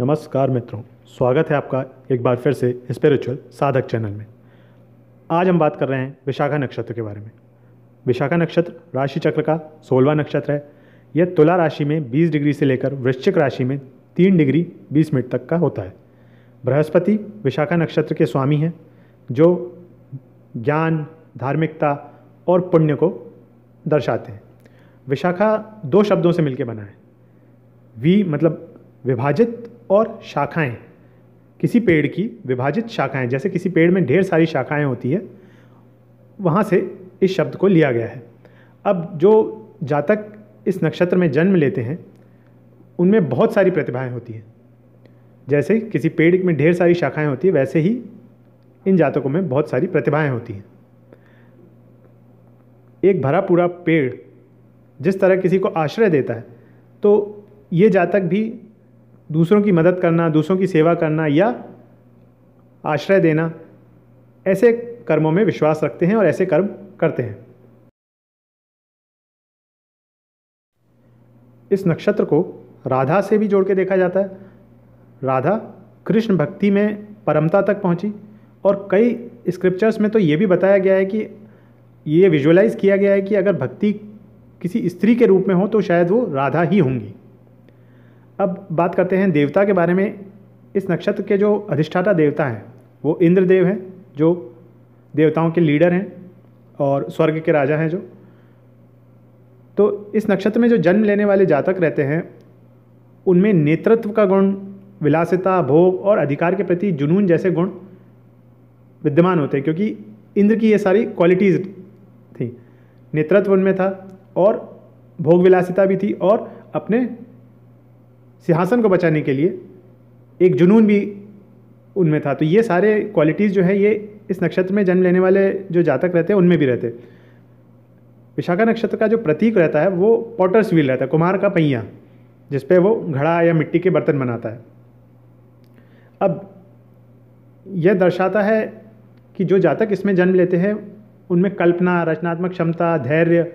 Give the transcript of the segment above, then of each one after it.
नमस्कार मित्रों, स्वागत है आपका एक बार फिर से स्पिरिचुअल साधक चैनल में। आज हम बात कर रहे हैं विशाखा नक्षत्र के बारे में। विशाखा नक्षत्र राशि चक्र का 16वां नक्षत्र है। यह तुला राशि में 20 डिग्री से लेकर वृश्चिक राशि में 3 डिग्री 20 मिनट तक का होता है। बृहस्पति विशाखा नक्षत्र के स्वामी हैं, जो ज्ञान, धार्मिकता और पुण्य को दर्शाते हैं। विशाखा 2 शब्दों से मिलकर बना है। वी मतलब विभाजित और शाखाएं, किसी पेड़ की विभाजित शाखाएं, जैसे किसी पेड़ में ढेर सारी शाखाएं होती है, वहाँ से इस शब्द को लिया गया है। अब जो जातक इस नक्षत्र में जन्म लेते हैं उनमें बहुत सारी प्रतिभाएं होती हैं। जैसे किसी पेड़ में ढेर सारी शाखाएं होती है, वैसे ही इन जातकों में बहुत सारी प्रतिभाएं होती हैं। एक भरा पूरा पेड़ जिस तरह किसी को आश्रय देता है, तो ये जातक भी दूसरों की मदद करना, दूसरों की सेवा करना या आश्रय देना, ऐसे कर्मों में विश्वास रखते हैं और ऐसे कर्म करते हैं। इस नक्षत्र को राधा से भी जोड़ के देखा जाता है। राधा कृष्ण भक्ति में परमता तक पहुंची और कई स्क्रिप्चर्स में तो ये भी बताया गया है कि ये विजुअलाइज किया गया है कि अगर भक्ति किसी स्त्री के रूप में हो तो शायद वो राधा ही होंगी। अब बात करते हैं देवता के बारे में। इस नक्षत्र के जो अधिष्ठाता देवता हैं वो इंद्रदेव हैं, जो देवताओं के लीडर हैं और स्वर्ग के राजा हैं। तो इस नक्षत्र में जो जन्म लेने वाले जातक रहते हैं उनमें नेतृत्व का गुण, विलासिता, भोग और अधिकार के प्रति जुनून जैसे गुण विद्यमान होते हैं, क्योंकि इंद्र की ये सारी क्वालिटीज़ थी। नेतृत्व उनमें था और भोग विलासिता भी थी और अपने सिंहासन को बचाने के लिए एक जुनून भी उनमें था। तो ये सारे क्वालिटीज़ जो है ये इस नक्षत्र में जन्म लेने वाले जो जातक रहते हैं उनमें भी रहते हैं। विशाखा नक्षत्र का जो प्रतीक रहता है वो पॉटर्स व्हील रहता है, कुम्हार का पहिया, जिस पे वो घड़ा या मिट्टी के बर्तन बनाता है। अब यह दर्शाता है कि जो जातक इसमें जन्म लेते हैं उनमें कल्पना, रचनात्मक क्षमता, धैर्य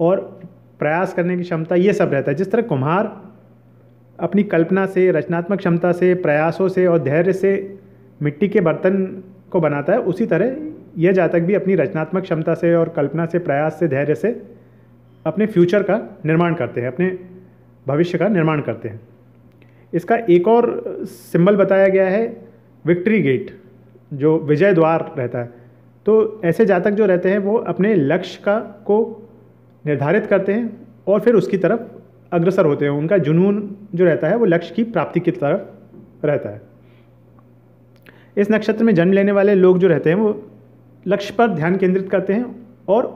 और प्रयास करने की क्षमता, ये सब रहता है। जिस तरह कुम्हार अपनी कल्पना से, रचनात्मक क्षमता से, प्रयासों से और धैर्य से मिट्टी के बर्तन को बनाता है, उसी तरह यह जातक भी अपनी रचनात्मक क्षमता से और कल्पना से, प्रयास से, धैर्य से अपने फ्यूचर का निर्माण करते हैं, अपने भविष्य का निर्माण करते हैं। इसका एक और सिंबल बताया गया है विक्ट्री गेट, जो विजय द्वार रहता है। तो ऐसे जातक जो रहते हैं वो अपने लक्ष्य को निर्धारित करते हैं और फिर उसकी तरफ अग्रसर होते हैं। उनका जुनून जो रहता है वो लक्ष्य की प्राप्ति की तरफ रहता है। इस नक्षत्र में जन्म लेने वाले लोग जो रहते हैं वो लक्ष्य पर ध्यान केंद्रित करते हैं और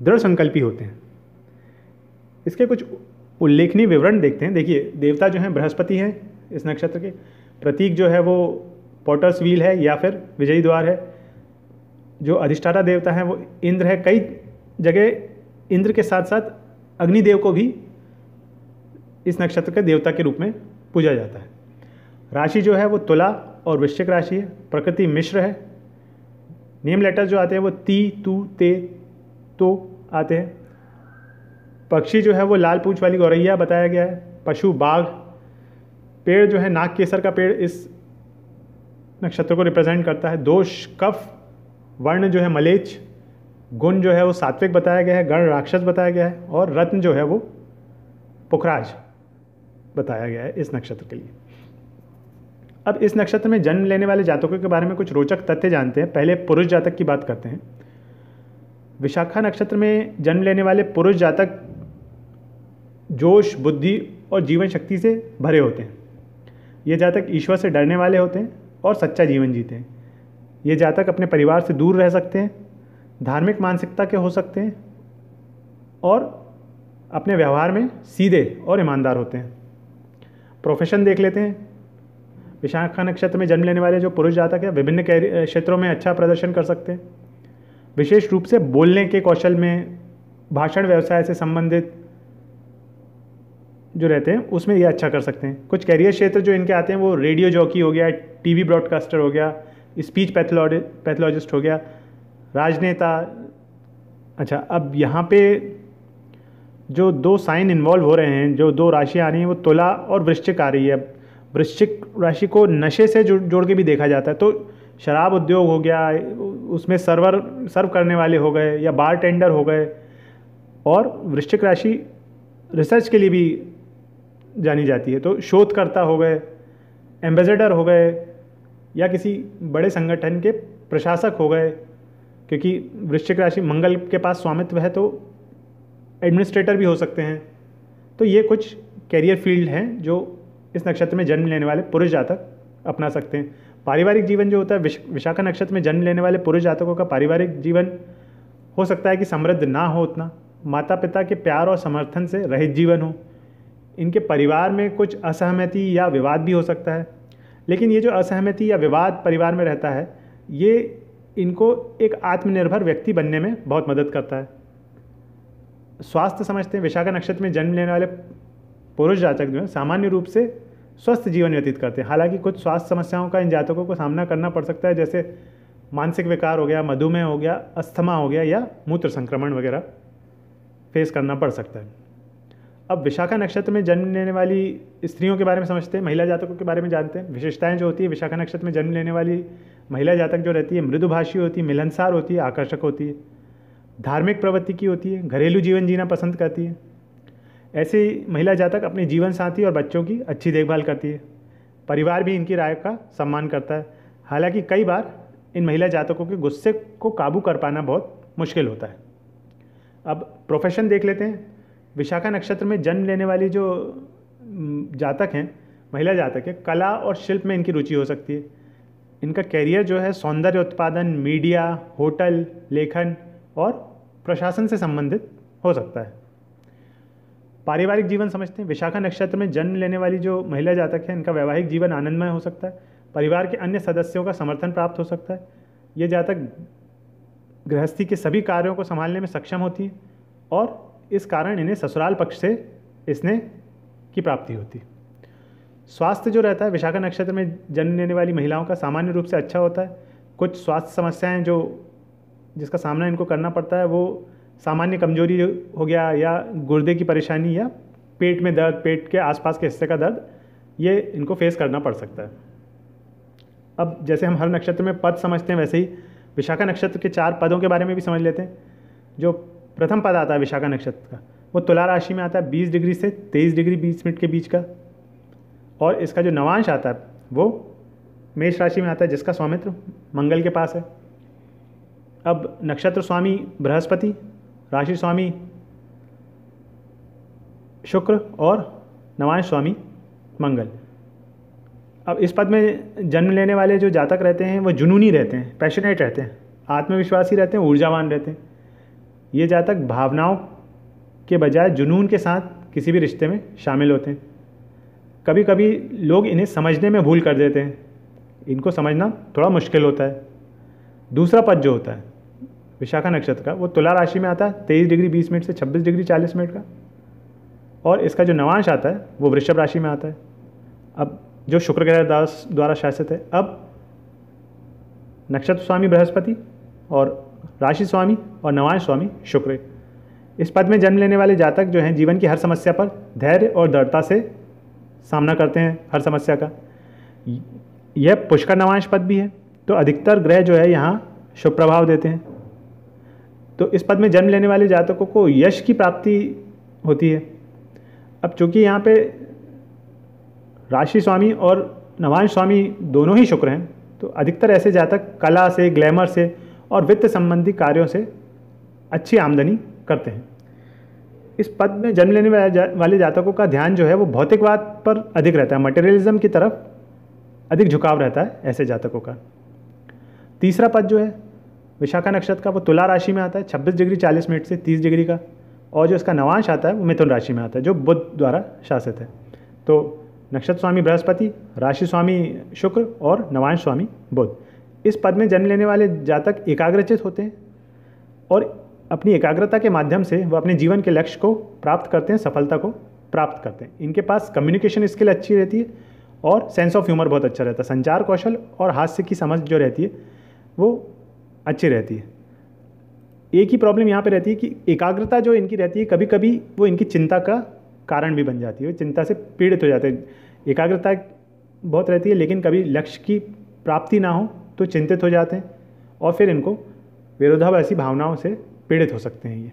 दृढ़ संकल्पी होते हैं। इसके कुछ उल्लेखनीय विवरण देखते हैं। देखिए, देवता जो हैं बृहस्पति हैं। इस नक्षत्र के प्रतीक जो है वो पॉटर्स व्हील है या फिर विजयी द्वार है। जो अधिष्ठाता देवता है वो इंद्र है। कई जगह इंद्र के साथ साथ अग्निदेव को भी इस नक्षत्र के देवता के रूप में पूजा जाता है। राशि जो है वो तुला और वृश्चिक राशि है। प्रकृति मिश्र है। नेम लेटर जो आते हैं वो ती, तू, ते, तो आते हैं। पक्षी जो है वो लाल पूंछ वाली गौरैया बताया गया है। पशु बाघ। पेड़ जो है नाग केसर का पेड़ इस नक्षत्र को रिप्रेजेंट करता है। दोष कफ। वर्ण जो है मलेच्छ। गुण जो है वो सात्विक बताया गया है। गण राक्षस बताया गया है और रत्न जो है वो पुखराज बताया गया है इस नक्षत्र के लिए। अब इस नक्षत्र में जन्म लेने वाले जातकों के बारे में कुछ रोचक तथ्य जानते हैं। पहले पुरुष जातक की बात करते हैं। विशाखा नक्षत्र में जन्म लेने वाले पुरुष जातक जोश, बुद्धि और जीवन शक्ति से भरे होते हैं। ये जातक ईश्वर से डरने वाले होते हैं और सच्चा जीवन जीते हैं। ये जातक अपने परिवार से दूर रह सकते हैं, धार्मिक मानसिकता के हो सकते हैं और अपने व्यवहार में सीधे और ईमानदार होते हैं। प्रोफेशन देख लेते हैं। विशाखा नक्षत्र में जन्म लेने वाले जो पुरुष जातक हैं विभिन्न क्षेत्रों में अच्छा प्रदर्शन कर सकते हैं। विशेष रूप से बोलने के कौशल में, भाषण व्यवसाय से संबंधित जो रहते हैं उसमें ये अच्छा कर सकते हैं। कुछ कैरियर क्षेत्र जो इनके आते हैं वो रेडियो जॉकी हो गया, टीवी ब्रॉडकास्टर हो गया, स्पीच पैथोलॉजिस्ट हो गया, राजनेता। अच्छा, अब यहाँ पे जो 2 साइन इन्वॉल्व हो रहे हैं, जो 2 राशियाँ आ रही हैं वो तुला और वृश्चिक आ रही है। वृश्चिक राशि को नशे से जोड़ के भी देखा जाता है। तो शराब उद्योग हो गया, उसमें सर्व करने वाले हो गए या बार टेंडर हो गए, और वृश्चिक राशि रिसर्च के लिए भी जानी जाती है। तो शोधकर्ता हो गए, एम्बेसडर हो गए, या किसी बड़े संगठन के प्रशासक हो गए, क्योंकि वृश्चिक राशि मंगल के पास स्वामित्व है, तो एडमिनिस्ट्रेटर भी हो सकते हैं। तो ये कुछ कैरियर फील्ड हैं जो इस नक्षत्र में जन्म लेने वाले पुरुष जातक अपना सकते हैं। पारिवारिक जीवन जो होता है, विशाखा नक्षत्र में जन्म लेने वाले पुरुष जातकों का पारिवारिक जीवन हो सकता है कि समृद्ध ना हो उतना, माता पिता के प्यार और समर्थन से रहित जीवन हो, इनके परिवार में कुछ असहमति या विवाद भी हो सकता है। लेकिन ये जो असहमति या विवाद परिवार में रहता है, ये इनको एक आत्मनिर्भर व्यक्ति बनने में बहुत मदद करता है। स्वास्थ्य समझते हैं, विशाखा नक्षत्र में जन्म लेने वाले पुरुष जातक जो है सामान्य रूप से स्वस्थ जीवन व्यतीत करते हैं। हालांकि कुछ स्वास्थ्य समस्याओं का इन जातकों को सामना करना पड़ सकता है, जैसे मानसिक विकार हो गया, मधुमेह हो गया, अस्थमा हो गया, या मूत्र संक्रमण वगैरह फेस करना पड़ सकता है। अब विशाखा नक्षत्र में जन्म लेने वाली स्त्रियों के बारे में समझते हैं, महिला जातकों के बारे में जानते हैं। विशेषताएं जो होती है, विशाखा नक्षत्र में जन्म लेने वाली महिला जातक जो रहती है, मृदुभाषी होती है, मिलनसार होती है, आकर्षक होती है, धार्मिक प्रवृत्ति की होती है, घरेलू जीवन जीना पसंद करती है। ऐसे महिला जातक अपने जीवन साथी और बच्चों की अच्छी देखभाल करती है। परिवार भी इनकी राय का सम्मान करता है। हालांकि कई बार इन महिला जातकों के गुस्से को काबू कर पाना बहुत मुश्किल होता है। अब प्रोफेशन देख लेते हैं। विशाखा नक्षत्र में जन्म लेने वाली जो जातक हैं, महिला जातक है, कला और शिल्प में इनकी रुचि हो सकती है। इनका कैरियर जो है सौंदर्य उत्पादन, मीडिया, होटल, लेखन और प्रशासन से संबंधित हो सकता है। पारिवारिक जीवन समझते हैं। विशाखा नक्षत्र में जन्म लेने वाली जो महिला जातक है, इनका वैवाहिक जीवन आनंदमय हो सकता है। परिवार के अन्य सदस्यों का समर्थन प्राप्त हो सकता है। ये जातक गृहस्थी के सभी कार्यों को संभालने में सक्षम होती है, और इस कारण इन्हें ससुराल पक्ष से स्नेह की प्राप्ति होती है। स्वास्थ्य जो रहता है, विशाखा नक्षत्र में जन्म लेने वाली महिलाओं का सामान्य रूप से अच्छा होता है। कुछ स्वास्थ्य समस्याएं जिसका सामना इनको करना पड़ता है, वो सामान्य कमजोरी हो गया, या गुर्दे की परेशानी, या पेट में दर्द, पेट के आसपास के हिस्से का दर्द, ये इनको फेस करना पड़ सकता है। अब जैसे हम हर नक्षत्र में पद समझते हैं, वैसे ही विशाखा नक्षत्र के 4 पदों के बारे में भी समझ लेते हैं। जो प्रथम पद आता है विशाखा नक्षत्र का, वो तुला राशि में आता है 20 डिग्री से 23 डिग्री 20 मिनट के बीच का, और इसका जो नवांश आता है वो मेष राशि में आता है, जिसका स्वामित्व मंगल के पास है। अब नक्षत्र स्वामी बृहस्पति, राशि स्वामी शुक्र और नवांश स्वामी मंगल। अब इस पद में जन्म लेने वाले जो जातक रहते हैं, वो जुनूनी रहते हैं, पैशनेट रहते हैं, आत्मविश्वासी रहते हैं, ऊर्जावान रहते हैं। ये जातक भावनाओं के बजाय जुनून के साथ किसी भी रिश्ते में शामिल होते हैं। कभी कभी लोग इन्हें समझने में भूल कर देते हैं, इनको समझना थोड़ा मुश्किल होता है। दूसरा पद जो होता है विशाखा नक्षत्र का, वो तुला राशि में आता है 23 डिग्री 20 मिनट से 26 डिग्री 40 मिनट का, और इसका जो नवांश आता है वो वृषभ राशि में आता है। अब जो शुक्र ग्रह द्वारा शासित है। अब नक्षत्र स्वामी बृहस्पति और राशि स्वामी और नवांश स्वामी शुक्र। इस पद में जन्म लेने वाले जातक जो हैं, जीवन की हर समस्या पर धैर्य और दृढ़ता से सामना करते हैं, हर समस्या का। यह पुष्कर नवांश पद भी है, तो अधिकतर ग्रह जो है यहाँ शुभ प्रभाव देते हैं। तो इस पद में जन्म लेने वाले जातकों को यश की प्राप्ति होती है। अब चूंकि यहाँ पे राशि स्वामी और नवांश स्वामी दोनों ही शुक्र हैं, तो अधिकतर ऐसे जातक कला से, ग्लैमर से और वित्त संबंधी कार्यों से अच्छी आमदनी करते हैं। इस पद में जन्म लेने वाले जातकों का ध्यान जो है वो भौतिकवाद पर अधिक रहता है, मटेरियलिज्म की तरफ अधिक झुकाव रहता है ऐसे जातकों का। तीसरा पद जो है विशाखा नक्षत्र का, वो तुला राशि में आता है 26 डिग्री 40 मिनट से 30 डिग्री का, और जो इसका नवांश आता है वो मिथुन राशि में आता है, जो बुध द्वारा शासित है। तो नक्षत्र स्वामी बृहस्पति, राशि स्वामी शुक्र और नवांश स्वामी बुध। इस पद में जन्म लेने वाले जातक एकाग्रचित होते हैं, और अपनी एकाग्रता के माध्यम से वो अपने जीवन के लक्ष्य को प्राप्त करते हैं, सफलता को प्राप्त करते हैं। इनके पास कम्युनिकेशन स्किल अच्छी रहती है, और सेंस ऑफ ह्यूमर बहुत अच्छा रहता है। संचार कौशल और हास्य की समझ जो रहती है वो अच्छी रहती है। एक ही प्रॉब्लम यहाँ पे रहती है कि एकाग्रता जो इनकी रहती है, कभी कभी वो इनकी चिंता का कारण भी बन जाती है, चिंता से पीड़ित हो जाते हैं। एकाग्रता बहुत रहती है, लेकिन कभी लक्ष्य की प्राप्ति ना हो तो चिंतित हो जाते हैं और फिर इनको विरोधाभासी भावनाओं से पीड़ित हो सकते हैं ये।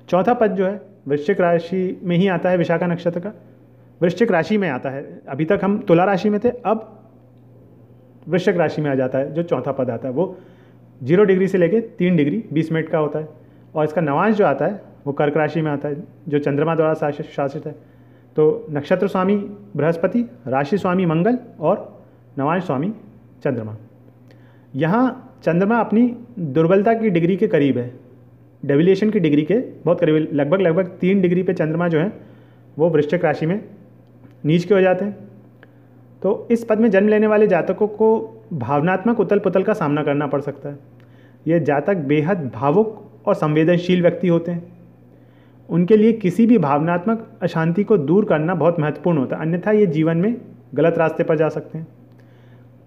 चौथा पद जो है वृश्चिक राशि में ही आता है, विशाखा नक्षत्र का वृश्चिक राशि में आता है। अभी तक हम तुला राशि में थे, अब वृश्चिक राशि में आ जाता है। जो चौथा पद आता है वो 0 डिग्री से लेके 3 डिग्री 20 मिनट का होता है, और इसका नवांश जो आता है वो कर्क राशि में आता है, जो चंद्रमा द्वारा शासित है। तो नक्षत्र स्वामी बृहस्पति, राशि स्वामी मंगल और नवांश स्वामी चंद्रमा। यहाँ चंद्रमा अपनी दुर्बलता की डिग्री के करीब है, डेविलेशन की डिग्री के बहुत करीब है। लगभग 3 डिग्री पे चंद्रमा जो है वो वृश्चिक राशि में नीच के हो जाते हैं। तो इस पद में जन्म लेने वाले जातकों को भावनात्मक उथल पुथल का सामना करना पड़ सकता है। ये जातक बेहद भावुक और संवेदनशील व्यक्ति होते हैं। उनके लिए किसी भी भावनात्मक अशांति को दूर करना बहुत महत्वपूर्ण होता है, अन्यथा ये जीवन में गलत रास्ते पर जा सकते हैं।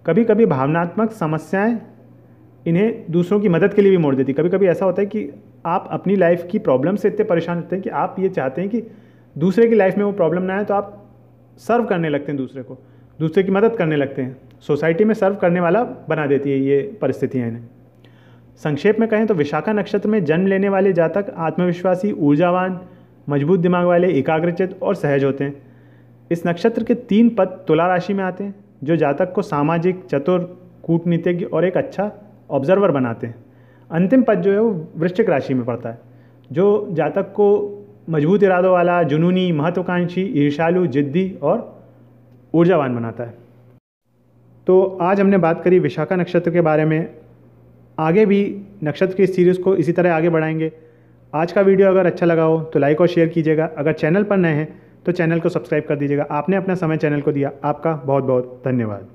कभी कभी भावनात्मक समस्याएं इन्हें दूसरों की मदद के लिए भी मोड़ देती। कभी कभी ऐसा होता है कि आप अपनी लाइफ की प्रॉब्लम से इतने परेशान होते हैं कि आप ये चाहते हैं कि दूसरे की लाइफ में वो प्रॉब्लम ना आए, तो आप सर्व करने लगते हैं दूसरे को, दूसरे की मदद करने लगते हैं। सोसाइटी में सर्व करने वाला बना देती है ये परिस्थितियाँ इन्हें। संक्षेप में कहें तो विशाखा नक्षत्र में जन्म लेने वाले जातक आत्मविश्वासी, ऊर्जावान, मजबूत दिमाग वाले, एकाग्रचित और सहज होते हैं। इस नक्षत्र के 3 पद तुला राशि में आते हैं, जो जातक को सामाजिक, चतुर, कूटनीतिज्ञ और एक अच्छा ऑब्जर्वर बनाते हैं। अंतिम पद जो है वो वृश्चिक राशि में पड़ता है, जो जातक को मजबूत इरादों वाला, जुनूनी, महत्वाकांक्षी, ईर्ष्यालु, जिद्दी और ऊर्जावान बनाता है। तो आज हमने बात करी विशाखा नक्षत्र के बारे में। आगे भी नक्षत्र की इस सीरीज़ को इसी तरह आगे बढ़ाएंगे। आज का वीडियो अगर अच्छा लगा हो तो लाइक और शेयर कीजिएगा। अगर चैनल पर नए हैं तो चैनल को सब्सक्राइब कर दीजिएगा। आपने अपना समय चैनल को दिया, आपका बहुत बहुत धन्यवाद।